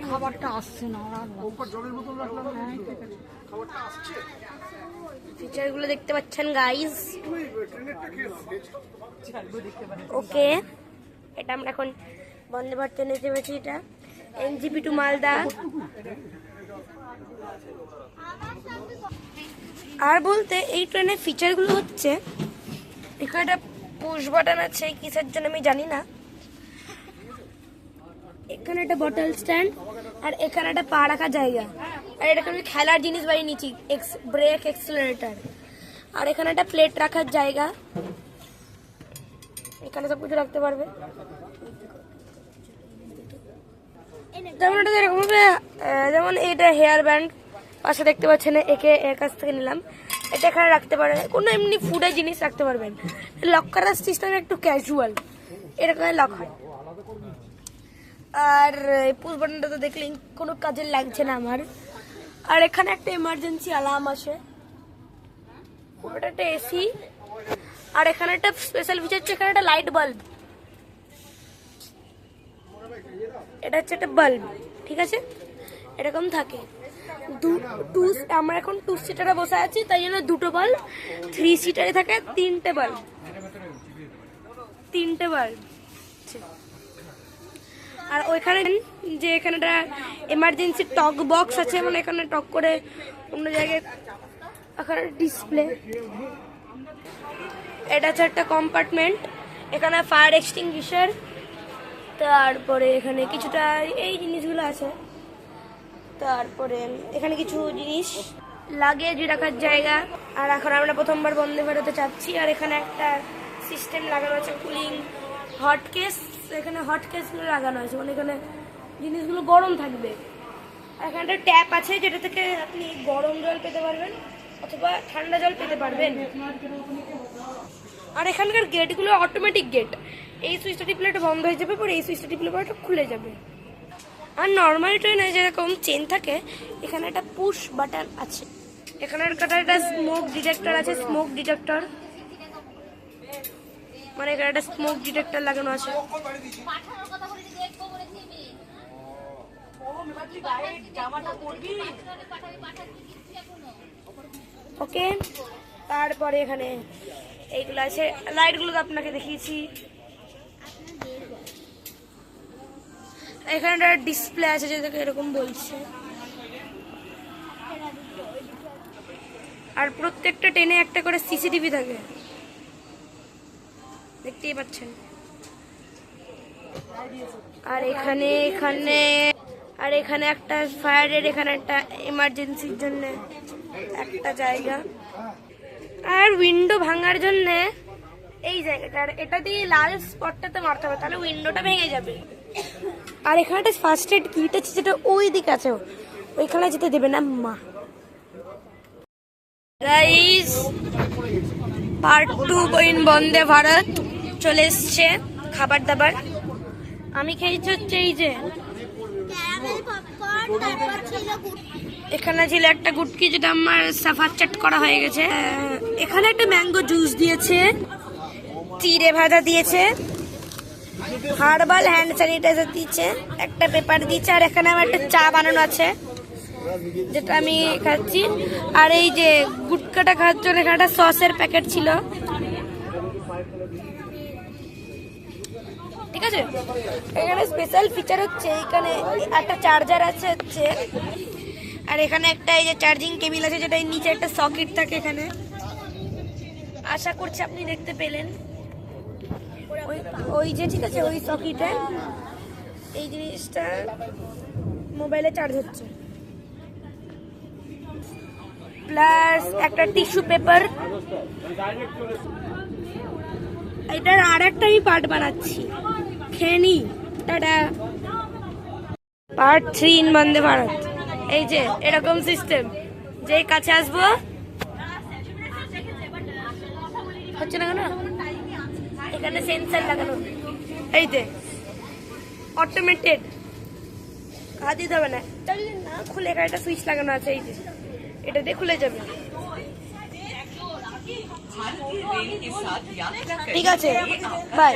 খাবারটা আসছে না। ফিচারগুলো দেখতে পাচ্ছেন গাইস। ওকে, এটা আমরা এখন বন্দে ভারত ট্রেনে চেপেছি। এটা এনজিপি টু মালদা। আর বলতে এই ট্রেনের ফিচারগুলো হচ্ছে, এখানে একটা পুশ বাটন আছে, কিসের জন্য আমি জানি না। এখানে একটা বটল স্ট্যান্ড, আর এখানে একটা পা রাখার জায়গা, আর এখানে আমি খেলার জিনিস বানিয়ে নিচ্ছি, ব্রেক, এক্সেলারেটর। আর এখানে একটা প্লেট রাখার জায়গা, এখানে সব কিছু রাখতে পারবে। যেমন এটা এরকম, যেমন এইটা হেয়ার ব্যান্ড পাশে দেখতে পাচ্ছেন, একে এর কাছ থেকে নিলাম। এটা এখানে রাখতে পারবেন, কোনো এমনি ফুডের জিনিস রাখতে পারবেন। লক করার সিস্টেম একটু ক্যাজুয়াল, এরকম লক হয়। আর এই পুশ বাটনটা তো দেখলেন, কোনো কাজে লাগছে না আমার। আর এখানে একটা এমার্জেন্সি অ্যালার্ম আছে, পুরোটা একটা এসি। আর এখানে একটা স্পেশাল ফিচার হচ্ছে, এখানে একটা লাইট বাল্ব, এটা হচ্ছে একটা বাল্ব, ঠিক আছে, এরকম থাকে। আমরা এখন 2 সিটারে বসে আছি, তাই জন্য 2টো বাল্ব। 3 সিটারে থাকে 3টে বাল্ব, 3টে বাল্ব। আর ওইখানে যে এখানে একটা এমার্জেন্সি টক বক্স আছে, মানে এখানে টক করে অন্য জায়গায়, এখানে ডিসপ্লে। এটা হচ্ছে একটা কম্পার্টমেন্ট, এখানে ফায়ার এক্সটিংগুইশার, তারপরে এখানে কিছুটা এই জিনিসগুলো আছে। তারপরে এখানে কিছু জিনিস লাগেজ রাখার জায়গা। আর এখন আমরা প্রথমবার বন্দে ভারতে চাচ্ছি। আর এখানে একটা সিস্টেম লাগানো আছে, কুলিং হট কেস, এখানে হট কেসগুলো লাগানো আছে, মানে এখানে জিনিসগুলো গরম থাকবে। আর এখানে একটা ট্যাপ আছে, যেটা থেকে আপনি গরম জল পেতে পারবেন অথবা ঠান্ডা জল পেতে পারবেন। আর এখানকার গেটগুলো অটোমেটিক গেট, এই সুইচটা টিপলে এটা বন্ধ হয়ে যাবে, পরে এই সুইচটা টিপলে পরে এটা খুলে যাবে। আর নর্মাল ট্রেনে যেরকম চেন থাকে, এখানে একটা পুশ বাটন আছে। এখানে একটা স্মোক ডিটেক্টর আছে, স্মোক ডিটেক্টর, মানে এখানে একটা স্মোক ডিটেক্টর লাগানো আছে। ওকে, তারপরে এখানে এইগুলো আছে, লাইটগুলো তো আপনাকে দেখিয়েছি। এখানে একটা ডিসপ্লে আছে, যেটাকে এরকম বলছে। আর প্রত্যেকটা ট্রেনে একটা করে সিসিটিভি থাকে, দেখতেই পাচ্ছেন। আর এখানে একটা ফায়ারের, এখানে একটা এমার্জেন্সির জন্য একটা জায়গা। আর উইন্ডো ভাঙার জন্য এই জায়গাটা, আর এটা দিয়ে লাল স্পটটাতে মারতে হবে, তাহলে উইন্ডোটা ভেঙে যাবে। আর এখানে একটা ফার্স্ট এড কিট আছে, যেটা ওই দিকে আছে, ওইখানে যেতে দেবে না মা। Guys, part 2 in Vande Bharat চলে এসছে। খাবার দাবার আমি খেয়েছি হচ্ছে এই যে, এখানে ছিল একটা গুটকি, যেটা আমার সাফার চাট করা হয়ে গেছে। এখানে একটা ম্যাঙ্গো জুস দিয়েছে, চিড়ে ভাজা দিয়েছে, হার্বাল হ্যান্ড স্যানিটাইজার দিয়েছে, একটা পেপার দিয়েছে। আর এখানে আমার একটা চা বানানো আছে, যেটা আমি খাচ্ছি। আর এই যে গুটকাটা খাওয়ার জন্য এখানে একটা সসের প্যাকেট ছিল, ঠিক আছে। এখানে স্পেশাল ফিচার হচ্ছে, এখানে একটা চার্জার আছে হচ্ছে, আর এখানে একটা এই যে চার্জিং কেবিল আছে, যেটা নিচে একটা সকেট থাকে এখানে। আশা করছি আপনি দেখতে পেলেন ওই যে, ঠিক আছে, ওই সকেটে এই জিনিসটা মোবাইলে চার্জ হচ্ছে। প্লাস একটা টিস্যু পেপার। এটার আর একটা আমি পার্ট বানাচ্ছি, খেয়ে নি। Tata. Part 3 in Vande Bharat. এই যে এরকম সিস্টেম, যেই কাছে আসবো, হচ্ছে না কেন, এখানে সেন্সর লাগানো, এই যে অটোমেটেড, হাত দিতে হবে না, না খুলে, এখানে একটা সুইচ লাগানো আছে, এই যে এটা দিয়ে খুলে যাবে। ঠিক আছে, বাই।